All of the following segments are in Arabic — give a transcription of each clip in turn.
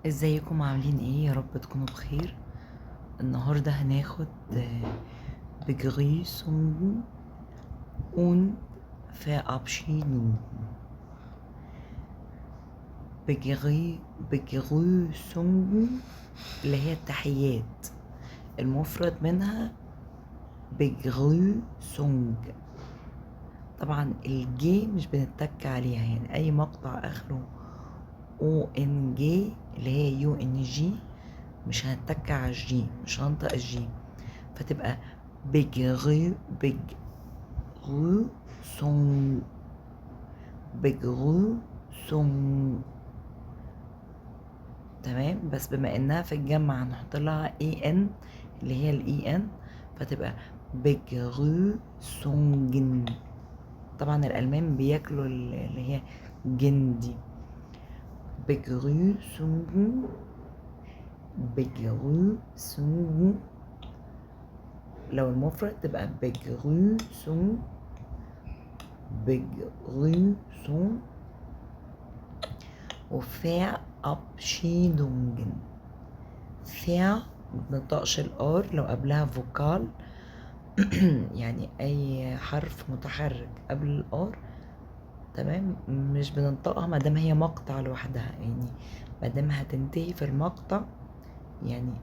ازيكم عاملين ايه؟ يا رب تكونوا بخير. النهارده هناخد Begrüßung und Verabschiedung. Begrüßung اللي هي التحيات، المفرد منها Begrüßung. طبعا الجي مش بنتك عليها، يعني اي مقطع اخره ONG اللي هي UNG مش هنتك على الجي، مش هنطق الجي، فتبقى Begrüßung. Begrüßung. تمام، بس بما انها في الجمع هنحط لها EN اللي هي EN، فتبقى Begrüßungen. طبعا الألمان بياكلوا اللي هي جندي. Begrüßungen. Begrüßung. لو المفرد تبقى Begrüßung. Begrüßung وverabschiedungen. مبنطقش الار لو قبلها فوكال يعني اي حرف متحرك قبل الار، تمام، مش بننطقها مادام هي مقطع لوحدها، يعني مادام هتنتهي في المقطع. يعني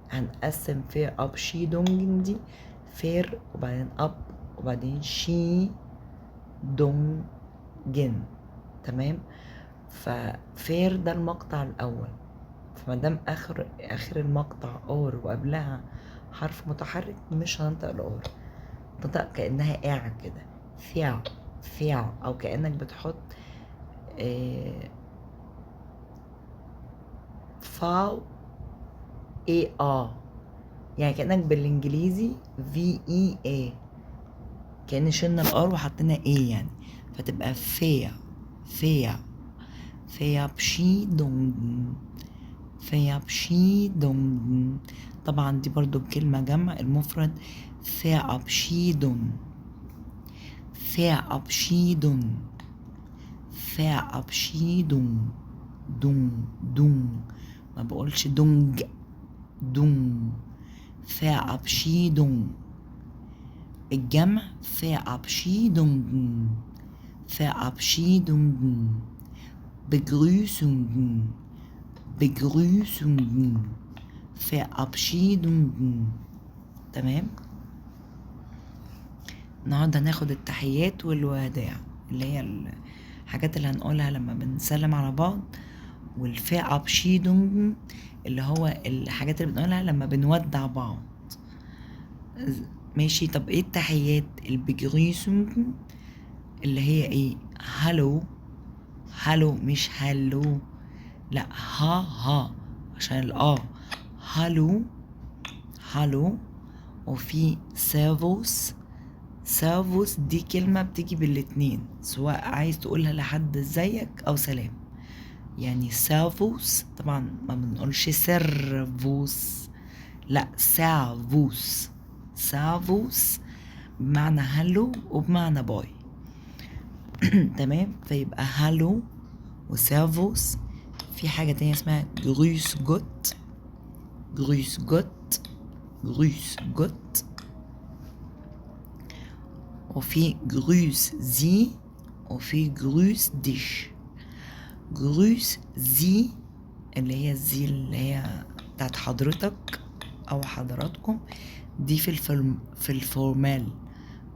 هنقسم verabschiedungen دي فير وبعدين اب وبعدين شي دونجن، تمام. ففير ده المقطع الاول، فمادام اخر المقطع اور وقبلها حرف متحرك مش هننطق الار، تنطق كانها كده فيع، او كانك بتحط فاو يعني كانك بالانجليزي VEA، كأن شلنا الار وحطينا يعني، فتبقى فيا Verabschiedung. طبعا دي برضو كلمة جمع، المفرد Verabschiedung. دون ما بقولش دونج Verabschiedung. الجمع Verabschiedungen. Begrüßungen. Verabschiedungen. تمام. النهارده هناخد التحيات والوداع اللي هي الحاجات اللي هنقولها لما بنسلم على بعض، والفيرابشيدونج اللي هو الحاجات اللي بنقولها لما بنودع بعض. ماشي، طب ايه التحيات؟ البيجريسونج اللي هي ايه؟ هالو مش هالو، لا ها عشان هالو. وفي سيرفوس دي كلمة بتيجي بالاتنين، سواء عايز تقولها لحد ازيك او سلام، يعني سيرفوس. طبعا ما بنقولش سيرفوس، لا سيرفوس بمعنى هالو وبمعنى باي تمام. فيبقى هالو وسيرفوس. في حاجة تانية اسمها جروس جوت. وفي جروس زي وفي جروس ديش. جروس زي اللي هي زي اللي هي بتاعت حضرتك او حضراتكم، دي في الفورمال،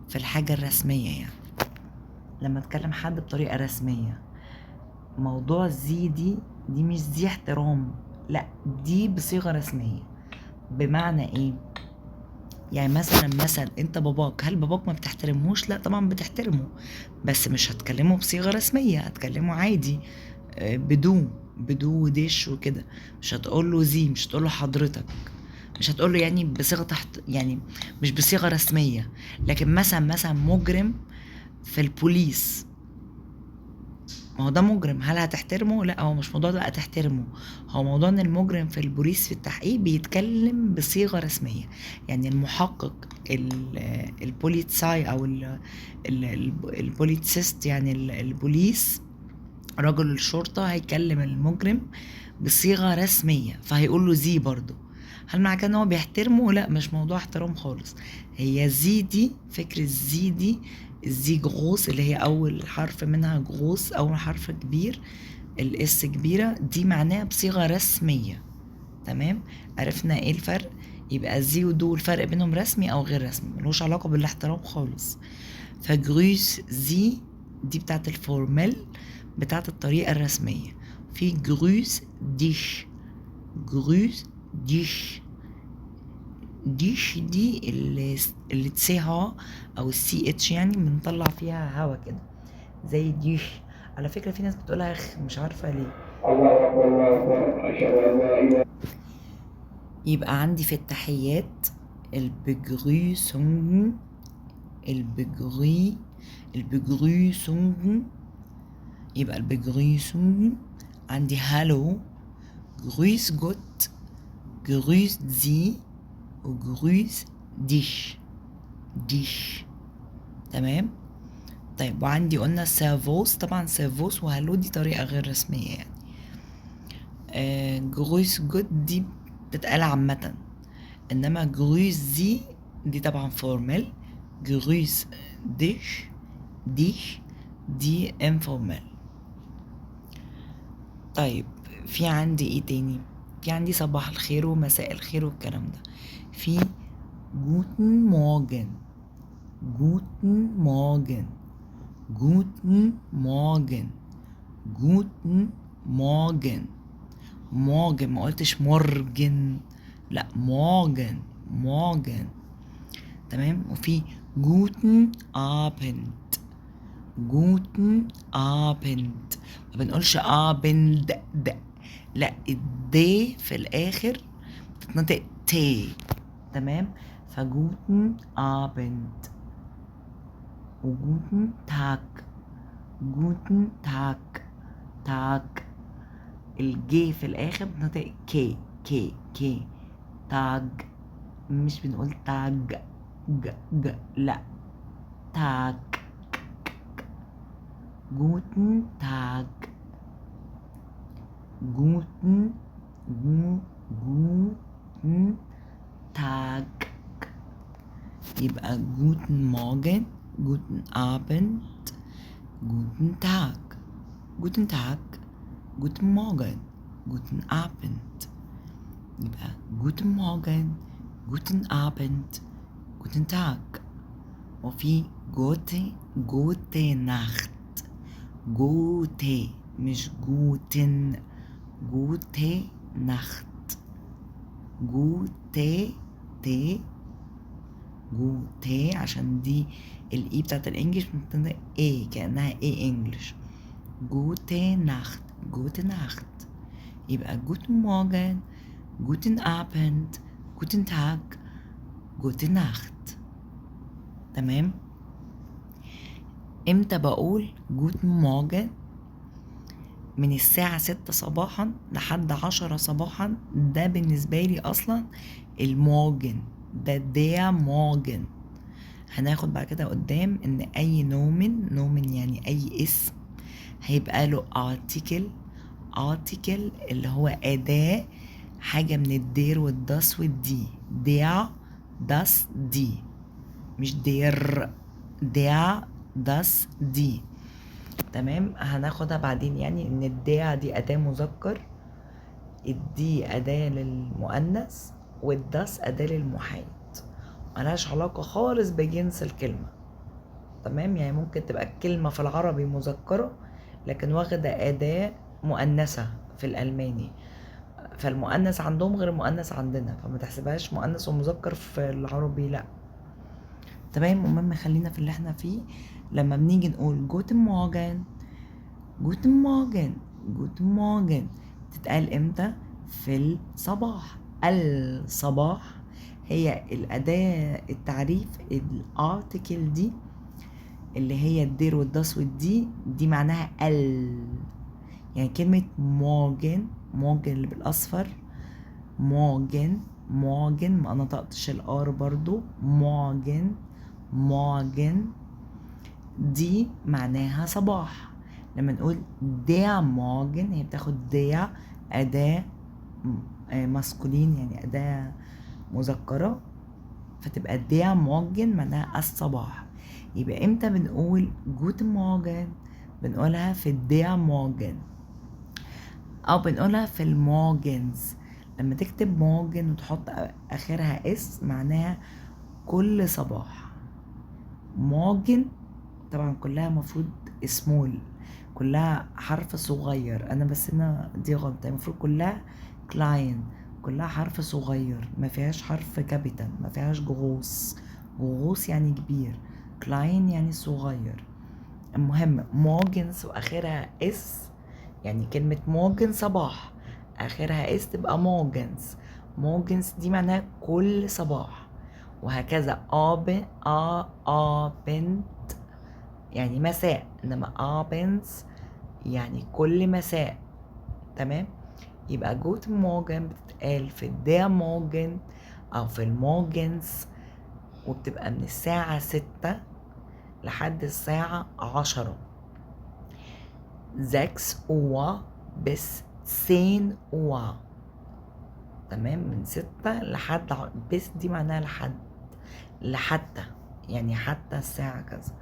في الحاجة الرسمية، يعني لما اتكلم حد بطريقة رسمية. موضوع زي دي مش زي احترام، لا دي بصيغة رسمية. بمعنى ايه؟ يعني مثلا انت باباك، هل باباك ما بتحترمهوش؟ لا طبعا بتحترمه، بس مش هتكلمه بصيغة رسمية، هتكلمه عادي بدو ديش وكده. مش هتقول له زي، مش هتقول له حضرتك، مش هتقول له يعني بصيغة يعني مش بصيغة رسمية. لكن مثلا مجرم في البوليس، ما هو ده مجرم، هل هتحترمه؟ لا، هو مش موضوع بقى تحترمه، هو موضوع ان المجرم في البوليس في التحقيق بيتكلم بصيغة رسمية. يعني المحقق البوليتساي او البوليتسيست، يعني البوليس رجل الشرطة هيكلم المجرم بصيغة رسمية، فهيقول له زي برضو. هل معنى كده ان هو بيحترمه؟ لا، مش موضوع احترام خالص. هي زي دي، فكرة زي دي، الزي جغوص اللي هي اول حرف منها جغوص، اول حرف كبير، الاس كبيرة، دي معناها بصيغة رسمية. تمام، عرفنا ايه الفرق. يبقى زي ودو الفرق بينهم رسمي او غير رسمي، ملوش علاقة بالاحترام خالص. فجروس زي دي بتاعت الفورمال، بتاعت الطريقة الرسمية. في جروس ديش، جروس ديش، ديش دي اللي تسيها او السي اتش، يعني بنطلع فيها هوا كده زي ديش. على فكرة في ناس بتقولها مش عارفة ليه. يبقى عندي في التحيات البجريسونج، البجريسونج، يبقى البجريسونج عندي هالو، جرويس جوت، جرويس زي، وجرويس ديش، ديش. تمام. طيب وعندي قلنا سيرفوس، طبعا سيرفوس وهالو دي طريقة غير رسمية يعني. جرويس جوت دي بتتقال عامة، انما جرويس زي دي طبعا فورمال، جرويس ديش، ديش دي انفورمال. طيب في عندي ايه تاني؟ في عندي صباح الخير ومساء الخير والكلام ده. في جوتن مورجن، جوتن مورجن، جوتن مورجن، جوتن مورجن، مورجن، ما قلتش مورجن، لا مورجن، مورجن. تمام. وفي جوتن ابند، جوتن ابند، ما بنقولش ابند د، لا الدي في الاخر بتتنطق تي. تمام. فجوتن ابند وجوتن تاك، جوتن تاك، تاك الجي في الاخر بتنطق كي، كي كي، تاج، مش بنقول تاج ج ج، لا تاج، جوتن تاج، جوتن جوتن تاج. يبقى جوتن مورجن، جوتن ابند، جوتن تاج، جوتن تاج، جوتن مورجن، جوتن ابند. يبقى جوتن مورجن، جوتن ابند، جوتن تاج. وفي جوتي، جوتي ناخت، جوتي مش جوتن، جوتي ناخت، جوتي تي، جوتي عشان دي الاي بتاعت الانجليش بتنطق اي كأنها اي انجليش. جوتي ناخت، جوتي ناخت. يبقى جوتن مورجن، جوتن ابند، جوتن تاج، جوتن ناخت. تمام. امتى بقول جوتن مورجن؟ من الساعة 6 صباحا لحد 10 صباحا، ده بالنسبة لي أصلا المورجن، ده ديا مورجن. هناخد بعد كده قدام إن أي نومن، نومن يعني أي اسم، هيبقى له article، article اللي هو أداة، حاجة من الدير والداس والدي، ديا داس دي، مش دير، ديا داس دي. تمام. هناخدها بعدين يعني ان الداع دي اداة مذكر، الدي اداة للمؤنث، والداس اداة للمحايد، ملهاش علاقة خالص بجنس الكلمة. تمام. يعني ممكن تبقى الكلمة في العربي مذكرة لكن واخدة اداة مؤنثة في الالماني، فالمؤنث عندهم غير المؤنث عندنا، فما تحسبهاش مؤنث ومذكر في العربي، لا. تمام. المهم خلينا في اللي احنا فيه. لما بنيجي نقول جوتن مورجن، جوتن مورجن، جوتن مورجن تتقال امتى؟ في الصباح. الصباح هي الأداة التعريف، الارتكل دي اللي هي الدير والداس والدي، دي معناها يعني كلمة مورجن، مورجن اللي بالأصفر، مورجن، مورجن ما نطقتش الار برضو، مورجن، مورجن دي معناها صباح. لما نقول der Morgen هي بتاخد der أداة ماسكولين، يعني أداة مذكرة، فتبقى der Morgen معناها الصباح. يبقى امتى بنقول guten Morgen؟ بنقولها في der Morgen، أو بنقولها في المورجنز. لما تكتب مورجن وتحط آخرها اس معناها كل صباح. مورجن طبعا كلها مفروض سمول، كلها حرف صغير، أنا بس هنا دي غلطة، المفروض كلها كلاين، كلها حرف صغير، ما فيهاش حرف كابيتال، ما فيهاش جغوص. جغوص يعني كبير، كلاين يعني صغير. المهم مورجنز وآخرها اس، يعني كلمة مورجن صباح آخرها اس تبقى مورجنز. مورجنز دي معناها كل صباح، وهكذا آبنت يعني مساء، إنما آبنز يعني كل مساء. تمام. يبقى جوت مورجن بتتقال في الدير مورجن أو في المورجنز، وبتبقى من الساعة 6 لحد الساعة 10. 6 Uhr bis 10 Uhr. تمام، من 6 لحد بس دي معناها لحتى يعني حتى الساعة كذا.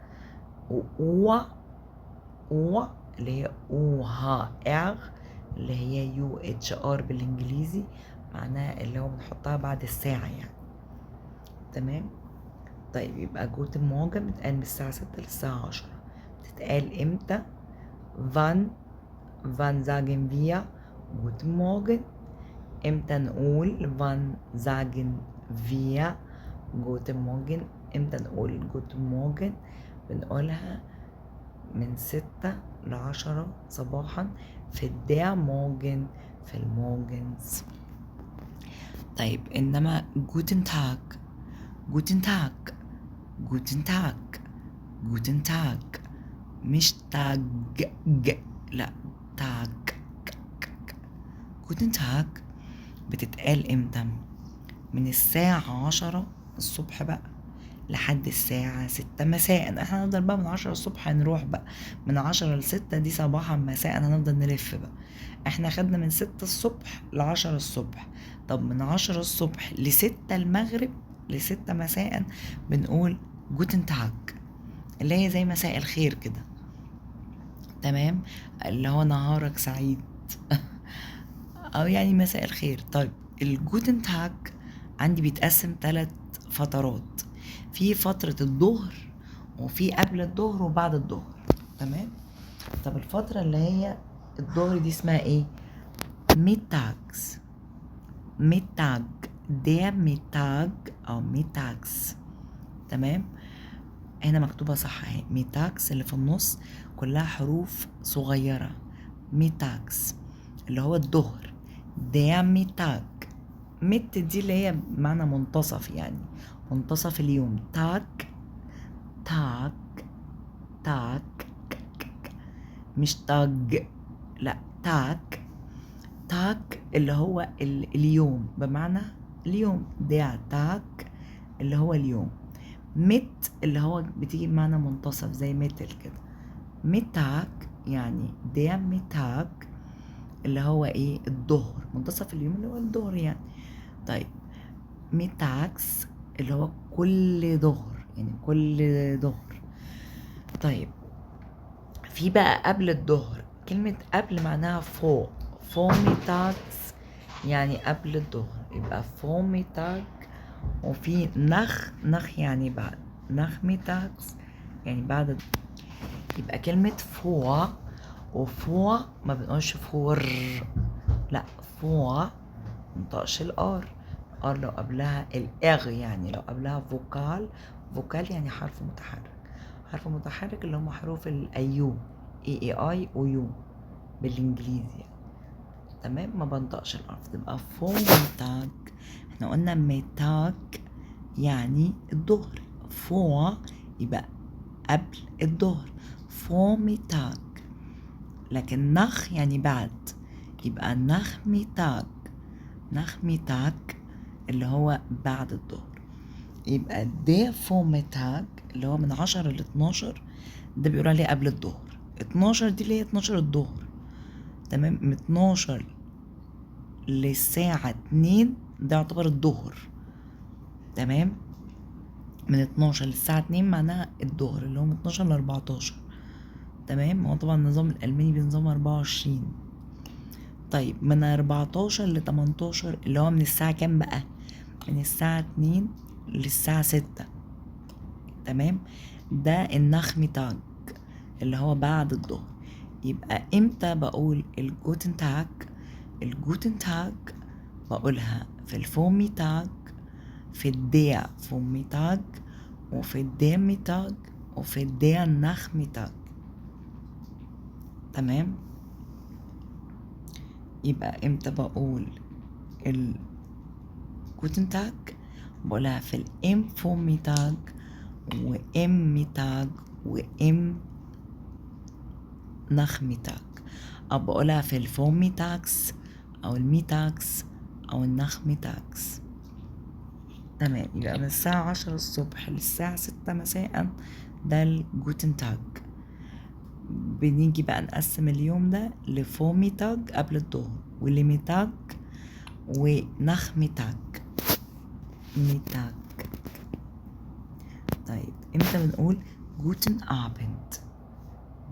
و اللي هي OHR اللي هي UHR بالانجليزي، معناها اللي هو بنحطها بعد الساعة يعني. تمام. طيب يبقى جوت مورجن بتتقال من الساعة 6 للساعة 10. بتتقال امتى؟ wann sagen wir guten Morgen؟ امتى نقول wann sagen wir guten Morgen؟ امتى نقول guten Morgen؟ بنقولها من 6 ل10 صباحا في der Morgen، في المورجنز. طيب انما guten Tag، guten Tag، guten Tag، guten Tag، مش تاج لا تاج. guten Tag بتتقال امتى؟ من الساعة 10 الصبح بقى لحد الساعة 6 مساء. احنا هنفضل بقى من 10 الصبح هنروح بقى من 10 ل6 دي صباحا مساء، هنفضل نلف بقى. احنا خدنا من 6 الصبح ل10 الصبح. طب من 10 الصبح ل6 المغرب ل6 مساء بنقول جوتن تاج، اللي هي زي مساء الخير كده. تمام، اللي هو نهارك سعيد او يعني مساء الخير. طيب الجوتن تاج عندي بيتقسم 3 فترات، في فترة الظهر وفي قبل الظهر وبعد الظهر. تمام. طب الفترة اللي هي الظهر دي اسمها ايه؟ ميتاكس. ميتاج، der ميتاج او ميتاكس. تمام، هنا مكتوبة صح اهي، ميتاكس اللي في النص كلها حروف صغيرة. ميتاكس اللي هو الظهر، der ميتاج. ميت دي اللي هي معنى منتصف، يعني منتصف اليوم. تاك تاك تاك مش تاج لا تاك. تاك اللي هو اليوم بمعنى اليوم، der تاك اللي هو اليوم. مت اللي هو بتيجي بمعنى منتصف زي متل كده. متاك يعني der متاك اللي هو ايه؟ الظهر، منتصف اليوم اللي هو الظهر يعني. طيب ميتاكس اللي هو كل ظهر، يعني كل ظهر. طيب في بقى قبل الظهر، كلمة قبل معناها فوق، فوميتاكس يعني قبل الظهر، يبقى فوميتاك. وفي نخ يعني بعد، نخميتاكس يعني بعد. يبقى كلمة فوا وفوا ما بنقولش فور، لا فوا منطقش الار. ار لو قبلها الاغ، يعني لو قبلها فوكال. فوكال يعني حرف متحرك. حرف متحرك اللي هم حروف الايو، اي او يو بالانجليزي يعني. تمام، ما بنطقش الارف، تبقى فوميتاك. احنا قلنا ميتاك يعني الظهر، فوا يبقى قبل الظهر، فوميتاك. لكن نخ يعني بعد، يبقى نخميتاك. نخميتاك اللي هو بعد الظهر. يبقى ده فوميتاك اللي هو من 10 ل 12 ده بيقول عليه قبل الظهر. 12 دي اللي هي 12 الظهر، تمام. من 12 للساعة 2 ده يعتبر الظهر، تمام. من 12 للساعة 2 معناها الظهر، اللي هو من 12 ل 14، تمام. هو طبعا النظام الألماني بنظام 24. طيب من 14 ل 18 اللي هو من الساعة كام بقى؟ من الساعة 2 للساعة 6، تمام. ده النخمتاج اللي هو بعد الظهر. يبقى امتى بقول الجوتن تاج؟ الجوتن تاج بقولها في الفوميتاج، في الدير فوميتاج، وفي الدير ميتاج، وفي الدير نخمتاج، تمام. يبقى امتى بقول الجوتن تاج؟ بقولها في الام فوميتاج وام ميتاج وام نخمتاج، او بقولها في الفوميتاكس او الميتاكس او النخمتاكس، تمام. يبقى من الساعة 10 الصبح للساعة 6 مساء ده الجوتن تاج. بنيجي بقى نقسم اليوم ده لفوميتاج قبل الظهر، ولميتاج، ونخمتاج، ميتاج. طيب امتى بنقول جوتن ابند؟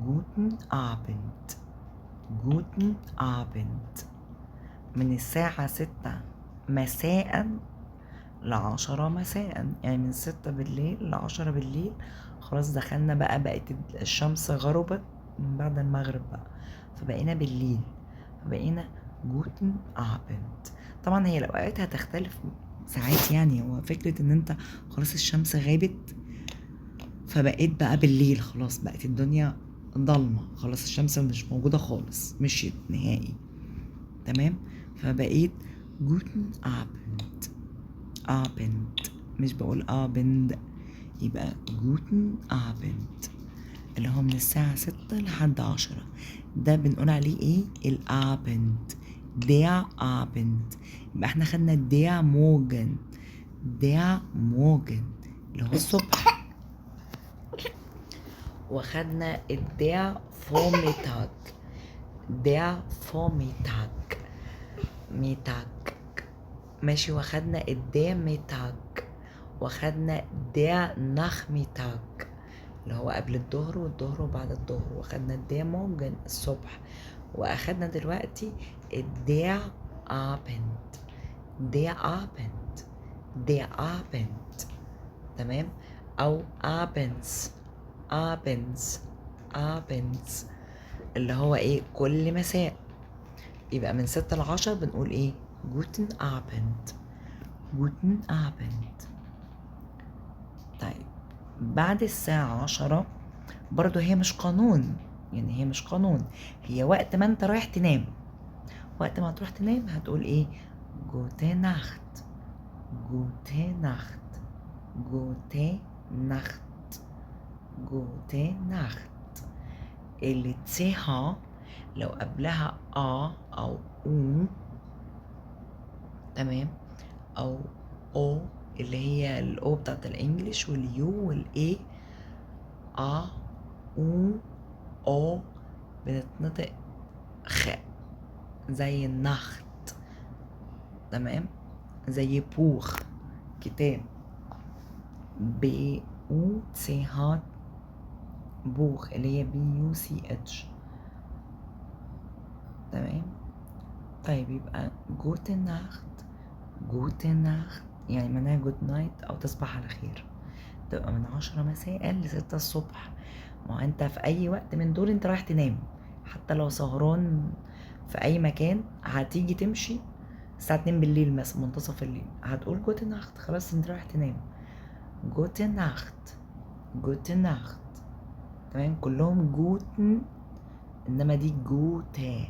جوتن ابند، جوتن ابند من الساعة 6 مساء ل10 مساء، يعني من 6 بالليل ل10 بالليل. خلاص دخلنا بقى، بقت الشمس غربت من بعد المغرب بقى، فبقينا بالليل، فبقينا جوتن ابند. طبعا هي الأوقات هتختلف ساعات، يعني هو فكرة ان انت خلاص الشمس غابت فبقيت بقى بالليل، خلاص بقت الدنيا ضلمة، خلاص الشمس مش موجودة خالص، مشيت نهائي، تمام. فبقيت جوتن ابند، ابند، مش بقول ابند. يبقى جوتن ابند اللي هو من الساعة 6 لحد 10، ده بنقول عليه ايه؟ الابند، دير ابند. يبقى احنا خدنا دير موجن، دير موجن اللي هو الصبح، وخدنا الدير فوميتاج، دير فوميتاج، ميتاج، ماشي. واخدنا الدير ميتاج، واخدنا دير نخميتاج اللي هو قبل الظهر والظهر وبعد الظهر، واخدنا الدير موجن الصبح، واخدنا دلوقتي الدير ابند، دير ابند، دير ابند، تمام. او ابنز، ابنز، ابنز اللي هو ايه؟ كل مساء. يبقى من 6 ل10 بنقول ايه؟ جوتن ابند، جوتن ابند. طيب بعد الساعة 10 برضو هي مش قانون، يعني هي مش قانون، هي وقت ما انت رايح تنام. وقت ما تروح تنام هتقول ايه؟ جوتي ناخت، جوتي ناخت، جوتي ناخت، جوتي ناخت. اللي تسيها لو قبلها او او، تمام، او او اللي هي الاو بتاعت الانجليش، واليو والاي، او او بنتنطق خ، زي النخت، تمام، زي بوخ كتاب، ب او سي هات بوخ اللي هي بي يو سي اتش، تمام. طيب يبقى جوتن ناخت، جوتن ناخت يعني معناها جود نايت او تصبح على خير. تبقى من 10 مساء ل6 الصبح. ما هو انت في اي وقت من دول انت رايح تنام، حتى لو سهران في اي مكان هتيجي تمشي الساعة 2 بالليل مثلا، منتصف الليل، هتقول جوتن ناخت، خلاص انت رايح تنام. جوتن ناخت، جوتن ناخت، تمام. كلهم جوتن، انما دي جوتا،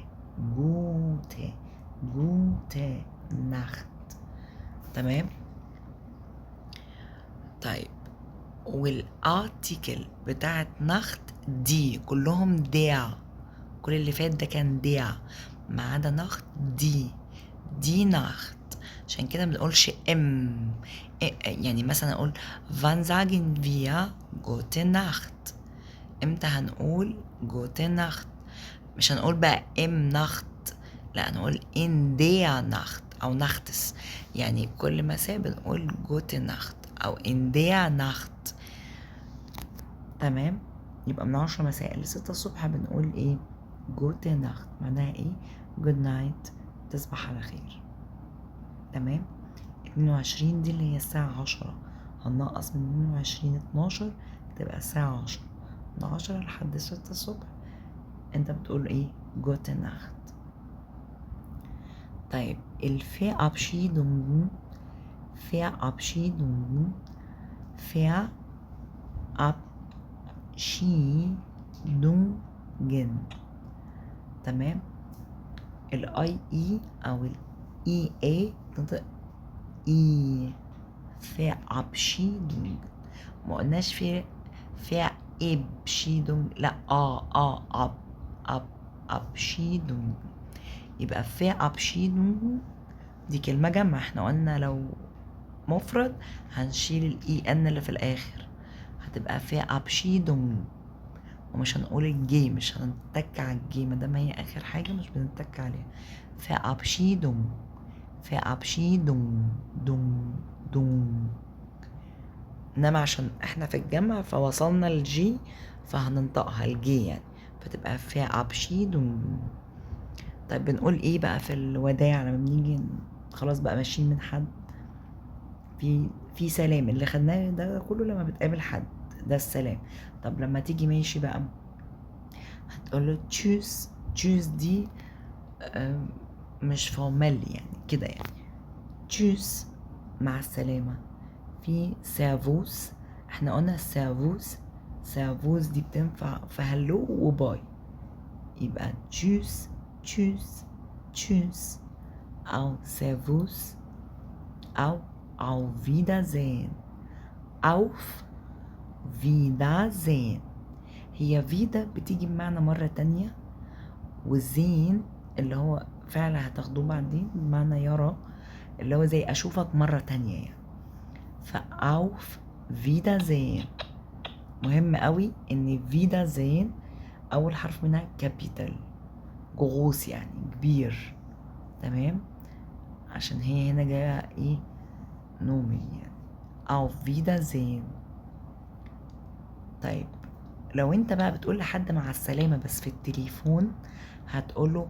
جوتا، جوتا ناخت، تمام. طيب والارتيكل بتاعت نخت دي كلهم ديع، كل اللي فات ده كان ديع ما عدا نخت دي، دي نخت. عشان كده بنقولش ام، يعني مثلا اقول wann sagen wir gute Nacht، امتى هنقول جوتي ناخت؟ مش هنقول بقى ام ناخت، لا هنقول ان ديا ناخت او ناختس، يعني كل مساء بنقول جوتي ناخت او ان ديا ناخت. تمام. يبقى من 10 مساء ل6 الصبح بنقول ايه؟ جوتي ناخت، معناها ايه؟ جود نايت، تصبح على خير. تمام. 22 دي اللي هي الساعة 10، هننقص من 22 12 تبقى الساعة 10. من 10 لحد 6 الصبح انت بتقول ايه؟ جوتي ناخت. طيب الفيرابشيدونgen، فيرابشيدونgen، فيرابشيدونgen. تمام. الاي اي او الاي اي تنطق اي. فيرابشيدونgen، ما قلناش فيرابشيدونgen، لا اب ابشيدونgen. يبقى فيرابشيدونgen دي كلمة جمع، احنا قلنا لو مفرد هنشيل الاي ان اللي في الاخر، هتبقى فيرابشيدونgen، ومش هنقول الجي، مش هنتك على الجي مادام هي اخر حاجة مش بنتك عليها. فيرابشيدونgen، فيرابشيدونgen، دون. انما عشان احنا في الجمع فوصلنا الجي فهننطقها الجي يعني، فتبقى فيرابشيدونgen. طيب بنقول ايه بقى في الوداع لما بنيجي خلاص بقى ماشيين من حد؟ في سلام اللي خدناه ده كله لما بتقابل حد، ده السلام. طب لما تيجي ماشي بقى هتقوله تشوز. تشوز دي مش فورمال يعني كده يعني. تشوز مع السلامة. في سيرفوس، احنا قلنا سيرفوس، سيرفوس دي بتنفع في هلو وباي، يبقى تشوز تشوز تشوز، او سيرفوس، او auf Wiedersehen، auf Wiedersehen. هي فيدا بتيجي بمعنى مرة تانية، والزين اللي هو فعل هتاخدوه بعدين بمعنى يرى، اللي هو زي أشوفك مرة تانية يعني. فأوف Wiedersehen. مهم قوي إن Wiedersehen أول حرف منها كابيتال جغوص يعني كبير. تمام. عشان هي هنا جاية ايه؟ نومي يعني. auf Wiedersehen. طيب لو انت بقى بتقول لحد مع السلامة بس في التليفون هتقوله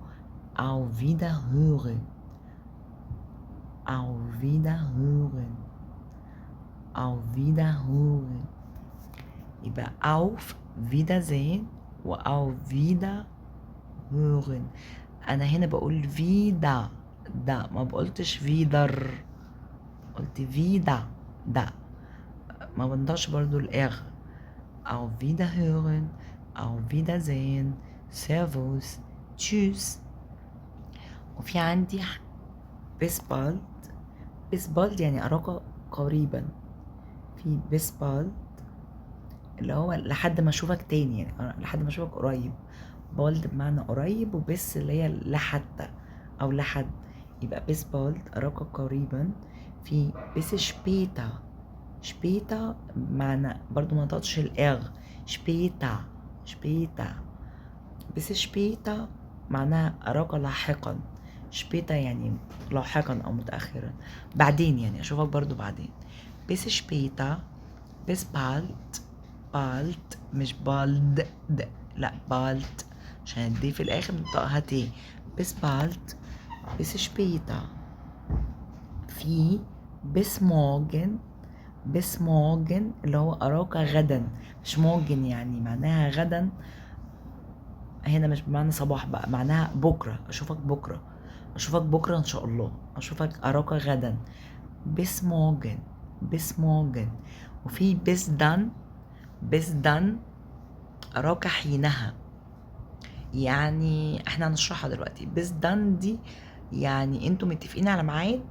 auf Wiederhören، auf Wiederhören، auf Wiederhören. يبقى auf Wiedersehen و auf Wiederhören. انا هنا بقول فيدا دا، ما بقولتش فيدر، قلت فيدا دا، ما بنضاش برضو الاغ. auf Wiederhören، auf Wiedersehen، servus، tschüss. وفي عندي bis bald. bis bald يعني أراك قريبا. في bis bald اللي هو لحد ما أشوفك تاني يعني، لحد ما أشوفك قريب. bald بمعنى قريب، وبس اللي هي لحتى أو لحد، يبقى bis bald أراك قريبا. في bis später، später معنى برضو ما نطقش الإغ، später später. bis später معناها أراك لاحقا، später يعني لاحقا أو متأخرا، بعدين يعني أشوفك برضو بعدين. bis später، bis bald، bald مش bald لا bald عشان الدي في الآخر نطقها تي. bis bald، bis später. في bis morgen، bis morgen اللي هو أراك غدا، مش morgen يعني معناها غدا، هنا مش بمعنى صباح بقى، معناها بكرة، أشوفك بكرة، أشوفك بكرة إن شاء الله، أشوفك أراك غدا. bis morgen، bis morgen. وفي bis dann، bis dann أراك حينها، يعني احنا هنشرحها دلوقتي. bis dann دي يعني انتوا متفقين على ميعاد،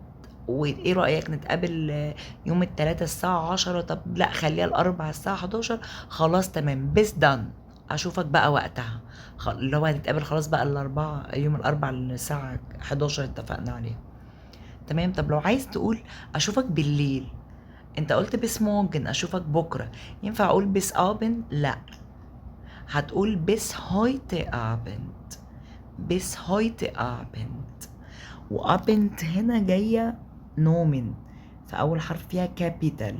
وايه رأيك نتقابل يوم الثلاثاء الساعة 10؟ طب لا خليها الأربع الساعة 11. خلاص تمام bis dann، أشوفك بقى وقتها، اللي هو هنتقابل خلاص بقى الأربعة، يوم الأربع الساعة 11 اتفقنا عليها. تمام. طب لو عايز تقول أشوفك بالليل، انت قلت bis morgen أشوفك بكرة، ينفع أقول bis abend؟ لا، هتقول bis heute Abend. bis heute Abend. وابنت هنا جاية نومن، فأول حرف فيها كابيتال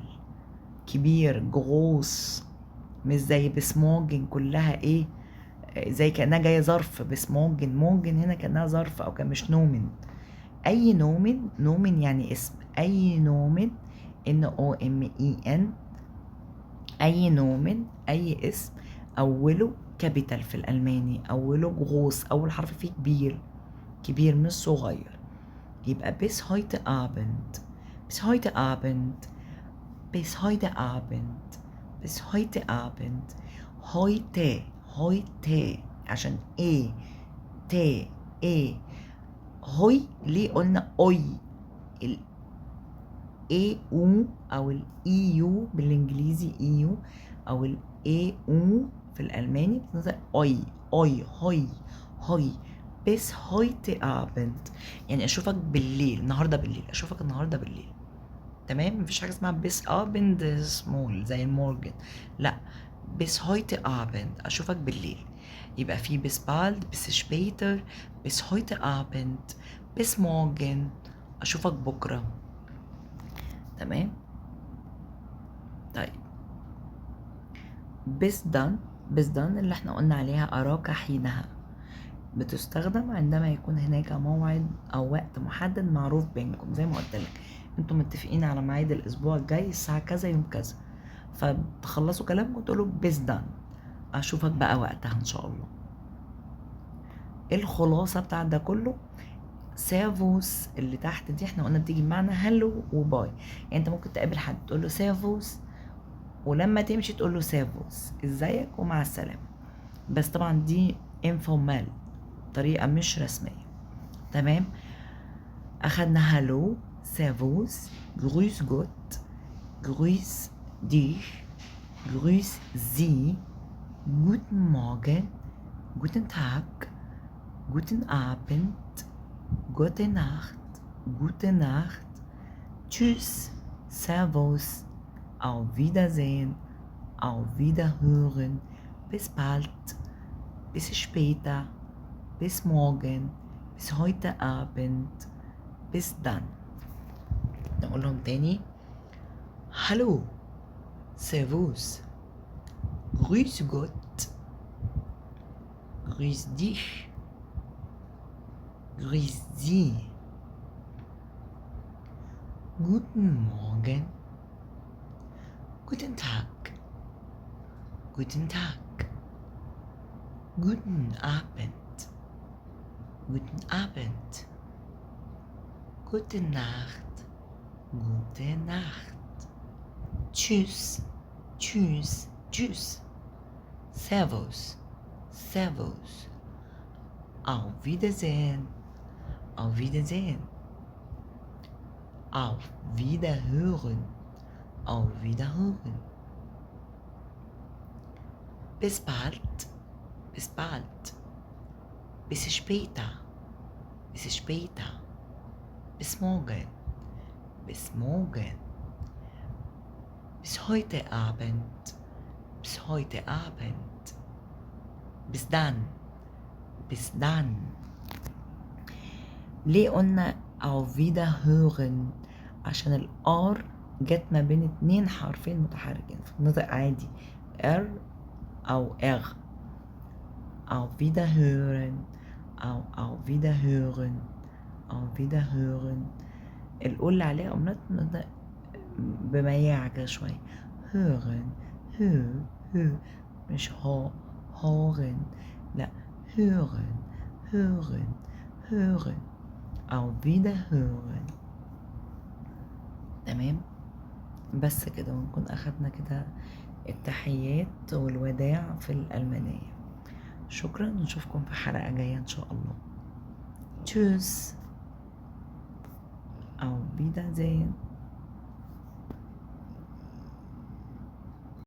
كبير جروس، مش زي بسموجن كلها ايه زي كأنها جاية ظرف. بسموجن موجن هنا كأنها ظرف أو كان مش نومن. أي نومن، نومن يعني اسم، أي نومن NOMEN، أي نومن أي اسم أوله كابيتال في الألماني، أوله جروس، أول حرف فيه كبير، كبير مش صغير. يبقى bis heute Abend. bis heute Abend. bis heute Abend. bis heute Abend. heute. heute عشان ايه ت ايه. هوي ليه قلنا اوي؟ ال اي او او الاي يو بالانجليزي اي يو او الاي او في الالماني بتنطق اوي. اوي هوي هوي. bis heute Abend يعني اشوفك بالليل، النهارده بالليل، اشوفك النهارده بالليل. تمام، مفيش حاجه اسمها bis Abend سمول زي المورجن، لا bis heute Abend اشوفك بالليل. يبقى في bis bald، bis später، bis heute Abend، bis morgen اشوفك بكره. تمام. طيب bis dann. bis dann اللي احنا قلنا عليها اراك حينها، بتستخدم عندما يكون هناك موعد او وقت محدد معروف بينكم، زي ما قلت لك انتم متفقين على ميعاد الاسبوع الجاي الساعه كذا يوم كذا، فتخلصوا كلامكم وتقولوا bis dann اشوفك بقى وقتها ان شاء الله. الخلاصه بتاع ده كله سيرفوس اللي تحت دي احنا قلنا بتيجي بمعنى هلو وباي. يعني انت ممكن تقابل حد تقول له سيرفوس، ولما تمشي تقول له سيرفوس ازيك ومع السلامه، بس طبعا دي انفورمال، طريقه مش رسميه. تمام. اخدنا هلو، سيرفوس، جروس جوت، جروس ديش، جروس زي، guten Morgen, guten Tag, guten Abend, gute Nacht, gute Nacht, tschüss, servus, auf Wiedersehen, auf Wiederhören, bis bald, bis später, bis morgen, bis heute Abend, bis dann. نقول لهم تاني. Hallo, servus, grüß Gott, grüß dich, grüß Sie, guten Morgen, guten Tag, guten Tag, guten Abend, guten Abend, gute Nacht, gute Nacht, tschüss, tschüss, tschüss, servus, servus, auf Wiedersehen, auf Wiedersehen, auf Wiederhören, auf Wiederhören. Bis bald, bis bald, bis später, bis später, bis morgen, bis morgen, bis heute Abend, bis heute Abend, bis dann, bis dann. ليه قلنا auf Wiederhören؟ عشان الار جت ما بين 2 حرفين متحركين في النطق عادي، ار او اغ. auf Wiederhören، او auf Wiederhören، auf Wiederhören. القول عليها قمنا نطق بمياعة كده شوية. hören، هو مش hören، لا hören، hören، hören، auf Wiederhören. تمام. بس كده ونكون أخدنا كده التحيات والوداع في الألمانية. شكرا، نشوفكم في حلقة جاية إن شاء الله. تشوز، auf Wiedersehen.